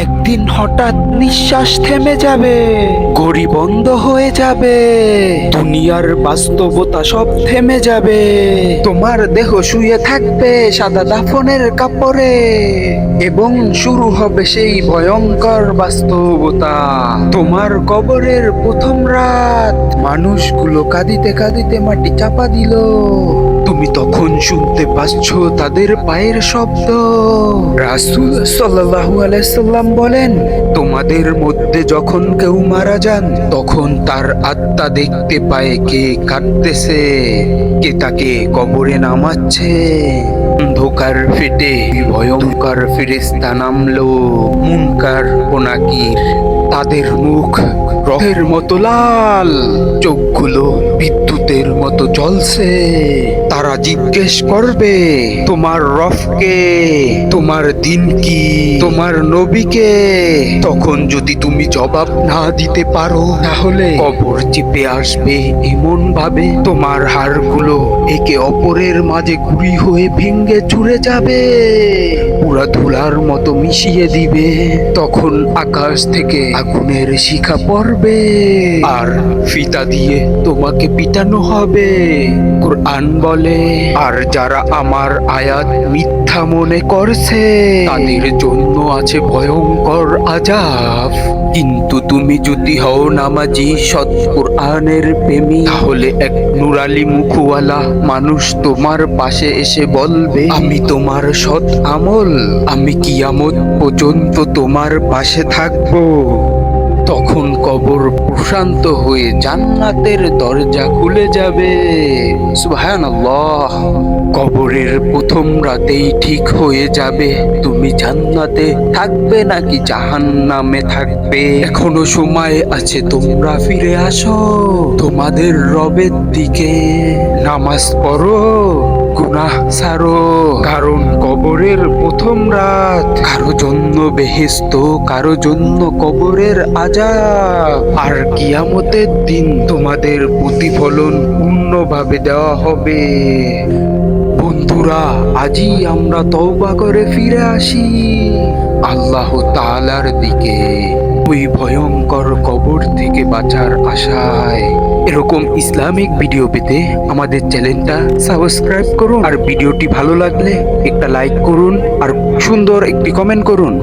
একদিন হঠাৎ নিঃশ্বাস থেমে যাবে, ঘড়ি বন্ধ হয়ে যাবে, দুনিয়ার বাস্তবতা সব থেমে যাবে। তোমার দেহ শুয়ে থাকবে সাদা দাফনের কাপড়ে, এবং শুরু হবে সেই ভয়ঙ্কর বাস্তবতা। তোমার কবরের প্রথম রাত, মানুষগুলো কাঁদিতে কাঁদিতে মাটি চাপা দিল। তুমি তখন শুনতে পাচ্ছ তাদের পায়ের শব্দ। রাসূল সাল্লাল্লাহু আলাইহি সাল্লাম বলেন, তোমাদের মধ্যে যখন কেউ মারা যান, তখন তার আত্মা দেখতে পায় কে কাঁদতেছে, কে তাকে কবরে নামাচ্ছে। অন্ধকার ফেটে ভয়ঙ্কর ফেরেশতা নামলো, মুনকার ও নাকির। তাদের মুখ রক্তের মতো লাল, চোখগুলো বিদ্যুতের মতো জ্বলছে। তারা জিজ্ঞেস করবে, তোমার রবকে, তোমার দিন কি, তোমার নবীকে? তখন যদি তুমি জবাব না দিতে পারো, তাহলে কবর চেপে আসবে এমন ভাবে তোমার হাড়গুলো একে অপরের মাঝে গুঁড়ি হয়ে ভেঙে চুরে যাবে, পুরা ধুলার মতো মিশিয়ে দিবে। তখন আকাশ থেকে আগুনের শিখা পড়বে, আর ফিতা দিয়ে তোমাকে পিটানো হবে। কুরআন বলে, আর যারা আমার আয়াত মিথ্যা মনে করছে, তাদের জন্য আছে ভয়ঙ্কর আযাব। কিন্তু তুমি যদি হও নামাজি, সৎ কুরআনের প্রেমী, তাহলে এক নুরালি মুখওয়ালা মানুষ তোমার পাশে এসে বলবে, আমি তোমার সৎ আমল, আমি কিয়ামত পর্যন্ত তোমার পাশে থাকবো। তখন কবর প্রশান্ত হয়ে জান্নাতের দরজা খুলে যাবে। সুবহানাল্লাহ। কবরের প্রথম রাতেই ঠিক হয়ে যাবে তুমি জান্নাতে থাকবে নাকি জাহান্নামে থাকবে। এখনো সময় আছে, তোমরা ফিরে আসো তোমাদের রবের দিকে, নামাজ পড়ো, গুনাহ ছাড়ো। কারণ কবরের প্রথম রাত কারো জন্য বেহেশত, কারো জন্য কবরের আযাব। আর কিয়ামতের দিন তোমাদের প্রতিফলন পূর্ণভাবে দেওয়া হবে। বন্ধুরা, আজই আমরা তওবা করে ফিরে আসি আল্লাহ তাআলার দিকে, ওই ভয়ঙ্কর কবর থেকে বাঁচার আশায়। এরকম ইসলামিক ভিডিও পেতে আমাদের চ্যানেলটা সাবস্ক্রাইব করুন, আর ভিডিওটি ভালো লাগলে একটা লাইক করুন আর সুন্দর একটি কমেন্ট করুন।